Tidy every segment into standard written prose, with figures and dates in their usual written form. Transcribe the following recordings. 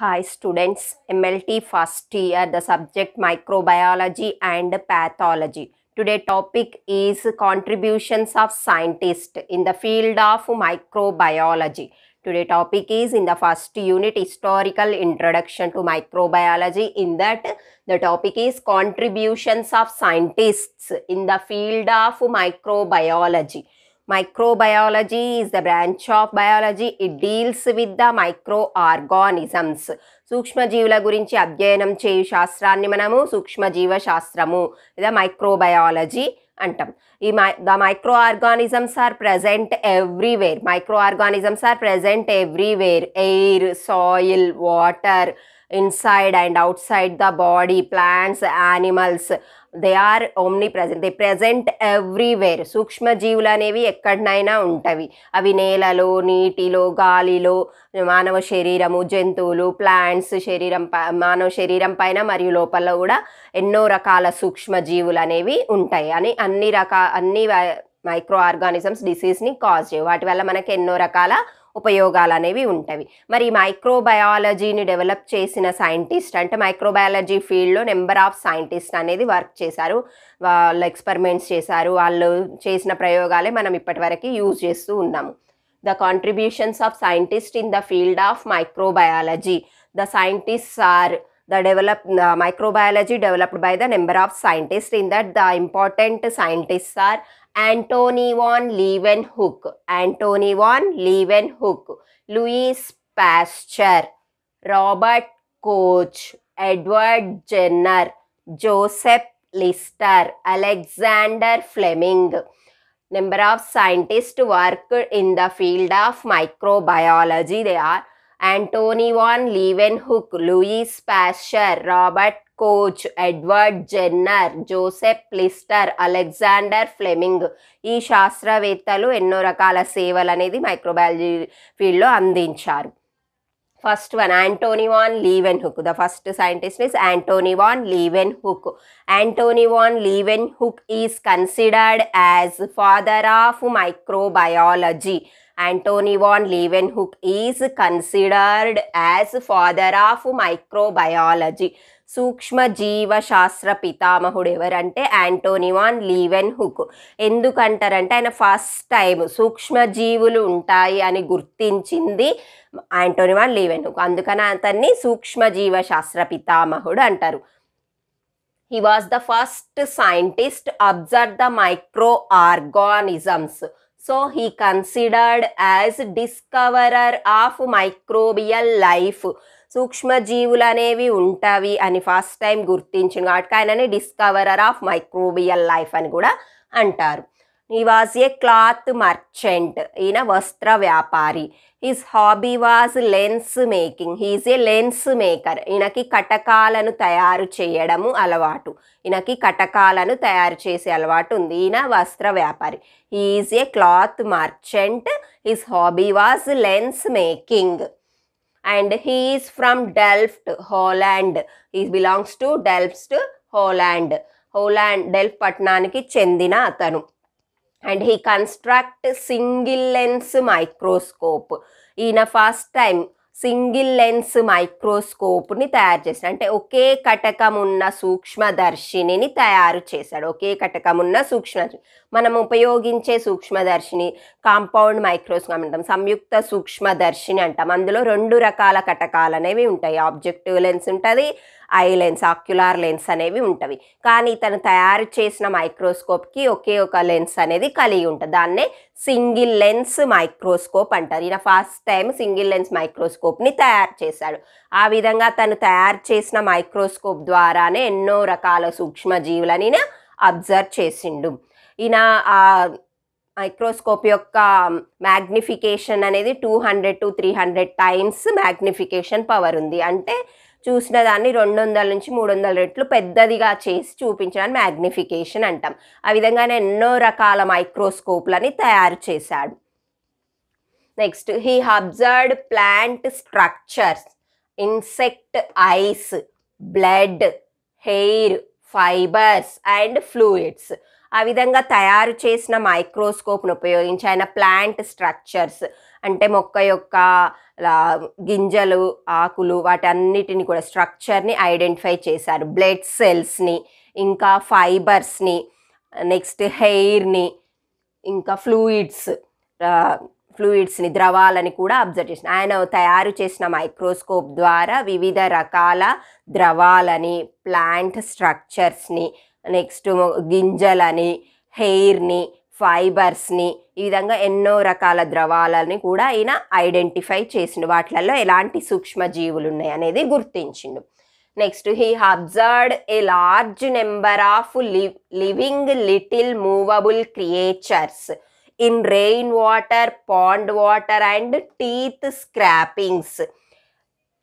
Hi students, MLT first year, the subject microbiology and pathology. Today topic is contributions of scientists in the field of microbiology. Today topic is in the first unit historical introduction to microbiology. In that the topic is contributions of scientists in the field of microbiology. Microbiology is the branch of biology. It deals with the microorganisms. సూక్ష్మజీవుల గురించి అధ్యయనం చేయు శాస్త్రాన్ని మనము సూక్ష్మజీవ శాస్త్రము లేదా microbiology అంటాం. The microorganisms are present everywhere. Microorganisms are present everywhere. Air, soil, water, inside and outside the body, plants, animals. They are omnipresent. They present everywhere. సూక్ష్మజీవులు అనేవి ఎక్కడనైనా ఉంటవి. అవి నేలలో, నీటిలో, గాలిలో, మానవ శరీరము, జంతువులు, ప్లాంట్స్ శరీరం, మానవ శరీరం పైన మరియు లోపల కూడా ఎన్నో రకాల సూక్ష్మజీవులు అనేవి ఉంటాయి. అని అన్ని మైక్రో ఆర్గానిజమ్స్ డిసీజ్ని కాజ్ చేయవు. వాటి వల్ల మనకి ఎన్నో రకాల ఉపయోగాలు అనేవి ఉంటవి. మరి మైక్రోబయాలజీని డెవలప్ చేసిన సైంటిస్ట్ అంటే మైక్రోబయాలజీ ఫీల్డ్లో నెంబర్ ఆఫ్ సైంటిస్ట్ అనేది వర్క్ చేశారు. వాళ్ళు ఎక్స్పెరిమెంట్స్ చేశారు. వాళ్ళు చేసిన ప్రయోగాలే మనం ఇప్పటివరకు యూజ్ చేస్తూ ఉన్నాము. The contributions of scientists in the field of microbiology. The scientists are the microbiology developed by the number of scientists. In that the important scientists are Antony van Leeuwenhoek, Antony van Leeuwenhoek, Louis Pasteur, Robert Koch, Edward Jenner, Joseph Lister, Alexander Fleming. Number of scientists worked in the field of microbiology. They are Antony van Leeuwenhoek, Louis Pasteur, Robert Koch, Edward Jenner, Joseph Lister, Alexander Fleming. ఈ శాస్త్రవేత్తలు ఎన్నో రకాల సేవలు అనేది microbiology ఫీల్డ్లో అందించారు. First one, Antony van Leeuwenhoek. The first scientist is Antony van Leeuwenhoek. Antony van Leeuwenhoek is considered as father of microbiology. Antony van Leeuwenhoek is considered as father of microbiology. సూక్ష్మజీవ శాస్త్ర పితామహుడు ఎవరంటే Anthony van లీవెన్హుక్. ఎందుకంటారంటే ఆయన first time సూక్ష్మజీవులు ఉంటాయి అని గుర్తించింది Anthony van లీవెన్హుక్. అందుకని అతన్ని సూక్ష్మజీవ శాస్త్ర పితామహుడు అంటారు. He was the first scientist to observe the microorganisms. So he considered as discoverer of microbial life. సూక్ష్మజీవులు అనేవి ఉంటవి అని ఫస్ట్ టైం గుర్తించిన కాబట్టి ఆయనని డిస్కవరర్ ఆఫ్ మైక్రోబియల్ లైఫ్ అని కూడా అంటారు. He was a cloth merchant. ఈయన వస్త్ర వ్యాపారి. His hobby was lens making. He is a lens maker. ఈయనకి కటకాలను తయారు చేయడము అలవాటు. ఈయనకి కటకాలను తయారు చేసే అలవాటు ఉంది. ఈయన వస్త్ర వ్యాపారి. He is a cloth merchant. His hobby was lens making. And he is from Delft, Holland. He belongs to Delft, Holland. Delft పట్టణానికి చెందిన అతను. And he construct single lens microscope. ఈయన ఫస్ట్ టైం సింగిల్ లెన్స్ మైక్రోస్కోప్ని తయారు చేశాడు. అంటే ఒకే కటకం ఉన్న సూక్ష్మదర్శినిని తయారు చేశాడు. ఒకే కటకం ఉన్న సూక్ష్మదర్శిని మనం ఉపయోగించే సూక్ష్మదర్శిని కాంపౌండ్ మైక్రోస్కోప్ అంటాం, సంయుక్త సూక్ష్మదర్శిని అంటాం. అందులో 2 రకాల కటకాలు అనేవి ఉంటాయి. ఆబ్జెక్టివ్ లెన్స్ ఉంటుంది, ఐ లెన్స్, ఆక్యులార్ లెన్స్ అనేవి ఉంటవి. కానీ తను తయారు చేసిన మైక్రోస్కోప్కి ఒకే ఒక లెన్స్ అనేది కలిగి ఉంటుంది. దాన్నే సింగిల్ లెన్స్ మైక్రోస్కోప్ అంటారు. ఈయన ఫస్ట్ టైం సింగిల్ లెన్స్ మైక్రోస్కోప్ని తయారు చేశాడు. ఆ విధంగా తను తయారు చేసిన మైక్రోస్కోప్ ద్వారానే ఎన్నో రకాల సూక్ష్మజీవులని అబ్జర్వ్ చేసిండు. ఈయన ఆ మైక్రోస్కోప్ యొక్క మ్యాగ్నిఫికేషన్ అనేది 200 to 300 టైమ్స్ మ్యాగ్నిఫికేషన్ పవర్ ఉంది. అంటే చూసిన దాన్ని 200 నుంచి 300 రెట్లు పెద్దదిగా చేసి చూపించడానికి మ్యాగ్నిఫికేషన్ అంటాం. ఆ విధంగానే ఎన్నో రకాల మైక్రోస్కోప్లని తయారు చేశాడు. Next, he observed plant structures, insect ice, blood, hair, fibres and fluids. ఆ విధంగా తయారు చేసిన మైక్రోస్కోప్ను ఉపయోగించి ఆయన ప్లాంట్ స్ట్రక్చర్స్ అంటే మొక్క యొక్క గింజలు ఆకులు వాటన్నిటిని కూడా స్ట్రక్చర్ని ఐడెంటిఫై చేశారు. బ్లడ్ సెల్స్ని, ఇంకా ఫైబర్స్ని, నెక్స్ట్ హెయిర్ని, ఇంకా ఫ్లూయిడ్స్ని ద్రవాలని కూడా అబ్జర్వ్ చేసిన. ఆయన తయారు చేసిన మైక్రోస్కోప్ ద్వారా వివిధ రకాల ద్రవాలని, ప్లాంట్ స్ట్రక్చర్స్ని, నెక్స్ట్ గింజలని, హెయిర్ని, ఫైబర్స్ని, ఈ విధంగా ఎన్నో రకాల ద్రవాలని కూడా ఈయన ఐడెంటిఫై చేసిండు. వాటిలలో ఎలాంటి సూక్ష్మజీవులు ఉన్నాయి అనేది గుర్తించిండు. Next he observed a large number of living little movable creatures in rain water, pond water and teeth scrapings.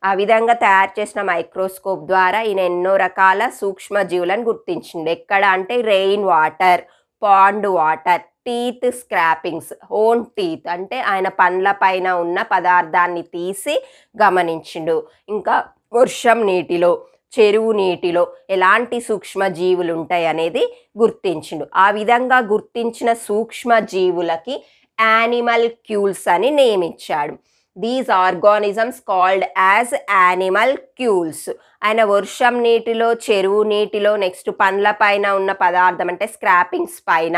ఆ విధంగా తయారు చేసిన మైక్రోస్కోప్ ద్వారా ఈయన ఎన్నో రకాల సూక్ష్మజీవులను గుర్తించిండు. ఎక్కడ అంటే rain water, pond water, teeth scrapings, own teeth అంటే ఆయన పండ్ల పైన ఉన్న పదార్థాన్ని తీసి గమనించిండు. ఇంకా వర్షం నీటిలో, చెరువు నీటిలో ఎలాంటి సూక్ష్మజీవులు ఉంటాయి అనేది గుర్తించిండు. ఆ విధంగా గుర్తించిన సూక్ష్మజీవులకి యానిమల్ క్యూల్స్ అని నేమ్ ఇచ్చాడు. These organisms called as animalcules. ఆయన వర్షం నీటిలో, చెరువు నీటిలో, నెక్స్ట్ పండ్ల పైన ఉన్న పదార్థం అంటే స్క్రాపింగ్స్ పైన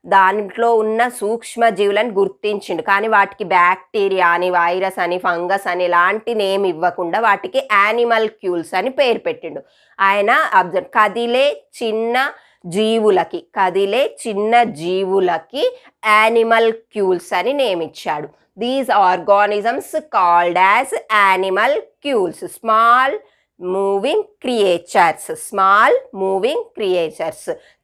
దాంట్లో ఉన్న సూక్ష్మజీవులను గుర్తించిండు. కానీ వాటికి బ్యాక్టీరియా అని, వైరస్ అని, ఫంగస్ అని ఇలాంటి నేమ్ ఇవ్వకుండా వాటికి యానిమల్ క్యూల్స్ అని పేరు పెట్టిండు. ఆయన కదిలే చిన్న జీవులకి యానిమల్ క్యూల్స్ అని నేమ్ ఇచ్చాడు. These organisms called as animal cules, small moving creatures.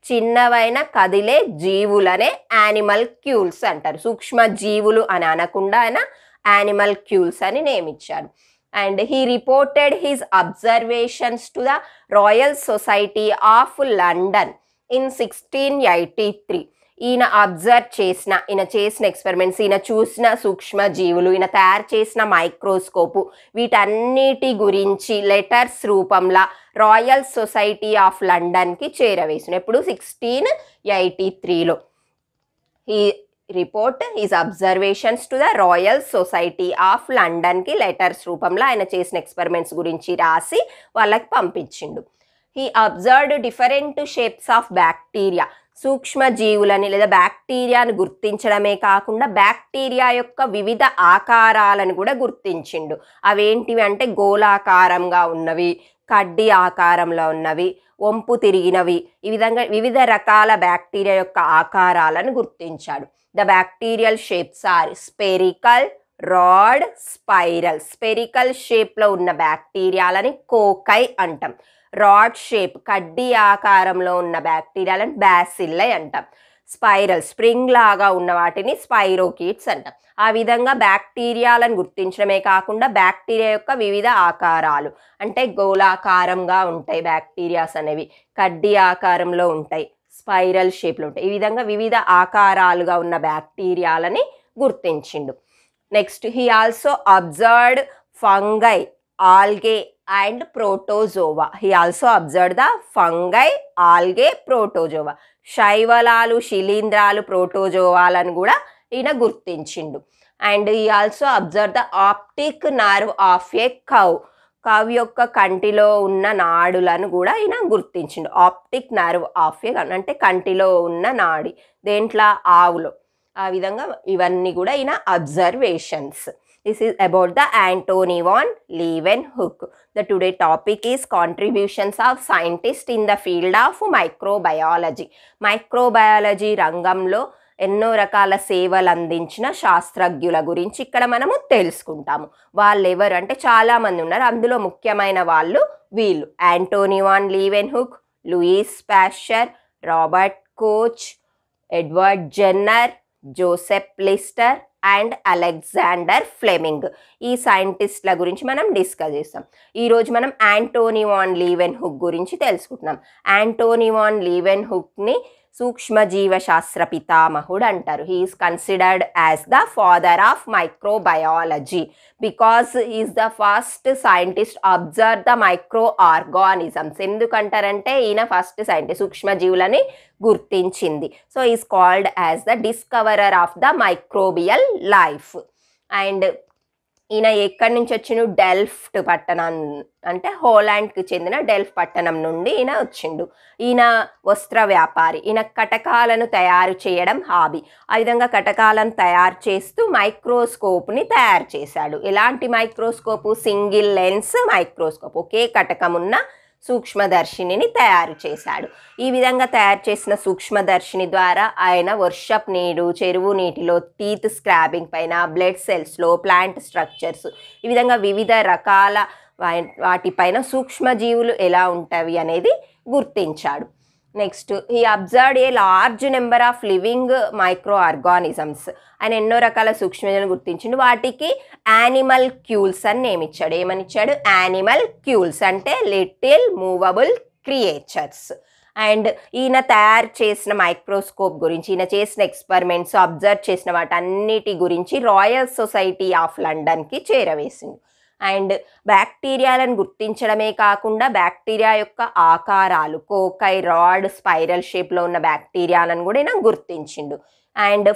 చిన్నవైన కదిలే జీవులనే యానిమల్ క్యూల్స్ అంటారు. సూక్ష్మ జీవులు అని అనకుండా ఆయన యానిమల్ క్యూల్స్ అని నేమ్ ఇచ్చారు. And he reported his observations to the Royal Society of London in 1683. ఈయన చేసిన ఎక్స్పెరిమెంట్స్, ఈయన చూసిన సూక్ష్మజీవులు, ఈయన తయారు చేసిన మైక్రోస్కోపు వీటన్నిటి గురించి లెటర్స్ రూపంలో రాయల్ సొసైటీ ఆఫ్ లండన్కి చేరవేసిన. ఎప్పుడు 1683లో ఈ report his observations to the Royal Society of లండన్కి లెటర్స్ రూపంలో ఆయన చేసిన ఎక్స్పెరిమెంట్స్ గురించి రాసి వాళ్ళకి పంపించిండు. He observed different shapes of bacteria. సూక్ష్మజీవులని లేదా బ్యాక్టీరియాను గుర్తించడమే కాకుండా బ్యాక్టీరియా యొక్క వివిధ ఆకారాలను కూడా గుర్తించిండు. అవేంటివి అంటే గోళాకారంగా ఉన్నవి, కడ్డీ ఆకారంలో ఉన్నవి, వంపు తిరిగినవి, ఈ విధంగా వివిధ రకాల బ్యాక్టీరియా యొక్క ఆకారాలను గుర్తించాడు. The bacterial shapes are spherical, rod, spiral. Spherical షేప్లో ఉన్న బ్యాక్టీరియాలని కోకై అంటాం. రాడ్ షేప్ కడ్డీ ఆకారంలో ఉన్న బ్యాక్టీరియాలను బ్యాసిల్లై అంటాం. స్పైరల్ స్ప్రింగ్ లాగా ఉన్న వాటిని స్పైరోకీట్స్ అంటాం. ఆ విధంగా బ్యాక్టీరియాలను గుర్తించడమే కాకుండా బ్యాక్టీరియా యొక్క వివిధ ఆకారాలు అంటే గోళాకారంగా ఉంటాయి బ్యాక్టీరియాస్ అనేవి, కడ్డీ ఆకారంలో ఉంటాయి, స్పైరల్ షేప్లో ఉంటాయి. ఈ విధంగా వివిధ ఆకారాలుగా ఉన్న బ్యాక్టీరియాలని గుర్తించిండు. Next he also observed fungi, algae and protozoa. He also observed the fungi, algae, protozoa. శైవలాలు, శిలీంధ్రాలు, ప్రోటోజోవాలను కూడా ఈయన గుర్తించిండు. And he also observe the optic nerve of a cow. Cow యొక్క కంటిలో ఉన్న నాడులను కూడా ఈయన గుర్తించిండు. ఆప్టిక్ నర్వ్ ఆఫ్ ఏ అంటే కంటిలో ఉన్న నాడి, దేంట్లో ఆవులో. ఆ విధంగా ఇవన్నీ కూడా ఈయన observations. This is about the Antony van Leeuwenhoek. The today topic is contributions of scientists in the field of microbiology. Microbiology రంగంలో ఎన్నో రకాల సేవలు అందించిన శాస్త్రజ్ఞుల గురించి ఇక్కడ మనము తెలుసుకుంటాము. వాళ్ళు ఎవరు అంటే చాలామంది ఉన్నారు. అందులో ముఖ్యమైన వాళ్ళు వీళ్ళు: Antony van Leeuwenhoek, Louis Pasteur, Robert Koch, Edward Jenner, Joseph Lister and Alexander Fleming. ఈ సైంటిస్ట్ల గురించి మనం డిస్కస్ చేస్తాం. ఈరోజు మనం యాంటోనీ వాన్ లీవెన్హుక్ గురించి తెలుసుకుంటున్నాం. యాంటోనీ వాన్ లీవెన్హుక్ని సూక్ష్మజీవ శాస్త్ర పితామహుడు అంటారు. He is considered as the father of microbiology because is the first scientist observe the microorganisms. ఎందుకంటారంటే ఈయన ఫస్ట్ సైంటిస్ట్ సూక్ష్మజీవులని గుర్తించింది. So is called as the discoverer of the microbial life. And ఈయన ఎక్కడి నుంచి వచ్చిండు? డెల్ఫ్ట్ పట్టణం, అంటే హోలాండ్కి చెందిన డెల్ఫ్ పట్టణం నుండి ఈయన వచ్చిండు. ఈయన వస్త్ర వ్యాపారి. ఈయన కటకాలను తయారు చేయడం హాబీ. ఆ విధంగా కటకాలను తయారు చేస్తూ మైక్రోస్కోప్ని తయారు చేశాడు. ఎలాంటి మైక్రోస్కోపు? Single lens microscope. ఒకే కటకం ఉన్న సూక్ష్మదర్శినిని తయారు చేశాడు. ఈ విధంగా తయారు చేసిన సూక్ష్మదర్శిని ద్వారా ఆయన వర్షపు నీరు, చెరువు నీటిలో, టీత్ స్క్రాబింగ్ పైన, బ్లడ్ సెల్స్లో, ప్లాంట్ స్ట్రక్చర్స్, ఈ విధంగా వివిధ రకాల వాటిపైన సూక్ష్మజీవులు ఎలా ఉంటాయి అనేది గుర్తించాడు. Next he observed a large number of living micro organisms. ఆయన ఎన్నో రకాల సూక్ష్మజీవులను గుర్తించిండు. వాటికి యానిమల్ క్యూల్స్ అని నేమ్ ఇచ్చాడు. ఏమని ఇచ్చాడు? యానిమల్ క్యూల్స్ అంటే లిటిల్ మూవబుల్ క్రియేచర్స్. అండ్ ఈయన తయారు చేసిన మైక్రోస్కోప్ గురించి, ఈయన చేసిన ఎక్స్పెరిమెంట్స్, అబ్జర్వ్ చేసిన వాటన్నిటి గురించి రాయల్ సొసైటీ ఆఫ్ లండన్కి చేరవేసింది. అండ్ బ్యాక్టీరియాలను గుర్తించడమే కాకుండా బ్యాక్టీరియా యొక్క ఆకారాలు, కోకై, రాడ్, స్పైరల్ షేప్లో ఉన్న బ్యాక్టీరియాలను కూడా ఈయన గుర్తించిండు. అండ్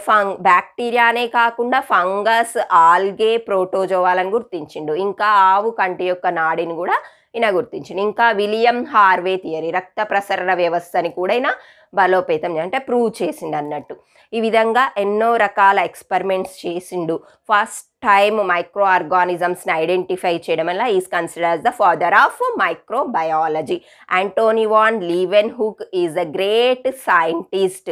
బ్యాక్టీరియానే కాకుండా ఫంగస్, ఆల్గే, ప్రోటోజోవాలను గుర్తించిండు. ఇంకా ఆవు కంటి యొక్క నాడిని కూడా ఈయన గుర్తించిండు. ఇంకా విలియం హార్వే థియరీ, రక్త ప్రసరణ వ్యవస్థని కూడా ఈయన బలోపేతం అంటే ప్రూవ్ చేసిండు అన్నట్టు. ఈ విధంగా ఎన్నో రకాల ఎక్స్పెరిమెంట్స్ చేసిండు. ఫస్ట్ టైం మైక్రో ఆర్గానిజమ్స్ని ఐడెంటిఫై చేయడం వల్ల is considered as the father of microbiology. Antony van Leeuwenhoek is a great scientist.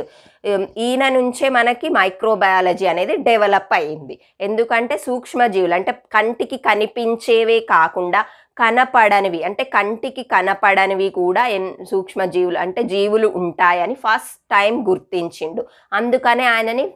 ఈయన నుంచే మనకి మైక్రోబయాలజీ అనేది డెవలప్ అయ్యింది. ఎందుకంటే సూక్ష్మజీవులు అంటే కంటికి కనిపించేవే కాకుండా కనపడనివి, అంటే కంటికి కనపడనివి కూడా సూక్ష్మజీవులు అంటే జీవులు ఉంటాయని ఫస్ట్ టైం గుర్తించిండు. అందుకనే ఆయనని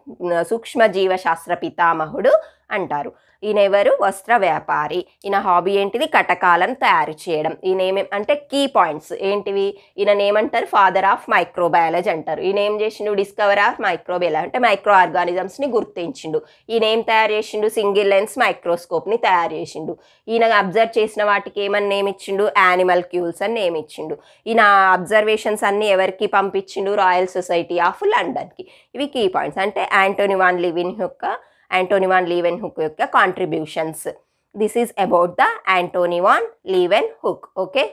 సూక్ష్మజీవ శాస్త్ర పితామహుడు అంటారు. ఈయన ఎవరు? వస్త్ర వ్యాపారి. ఈయన హాబీ ఏంటిది? కటకాలను తయారు చేయడం. ఈయన అంటే కీ పాయింట్స్ ఏంటివి? ఈయన ఏమంటారు? ఫాదర్ ఆఫ్ మైక్రోబయాలజీ అంటారు. ఈయన ఏం చేసిండు? డిస్కవర్ ఆఫ్ మైక్రోబయాలజీ అంటే మైక్రో ఆర్గానిజమ్స్ని గుర్తించిండు. ఈయన ఏం తయారు చేసిండు? సింగిల్ లెన్స్ మైక్రోస్కోప్ని తయారు చేసిండు. ఈయన అబ్జర్వ్ చేసిన వాటికి ఏమని నేమ్ ఇచ్చిండు? యానిమల్ క్యూల్స్ అని నేమ్ ఇచ్చిండు. ఈయన అబ్జర్వేషన్స్ అన్ని ఎవరికి పంపించిండు? రాయల్ సొసైటీ ఆఫ్ లండన్కి. ఇవి కీ పాయింట్స్. అంటే యాంటోనీ వాన్ లీవెన్హుక్ యొక్క contributions. This is about the Antony van Leeuwenhoek. Okay.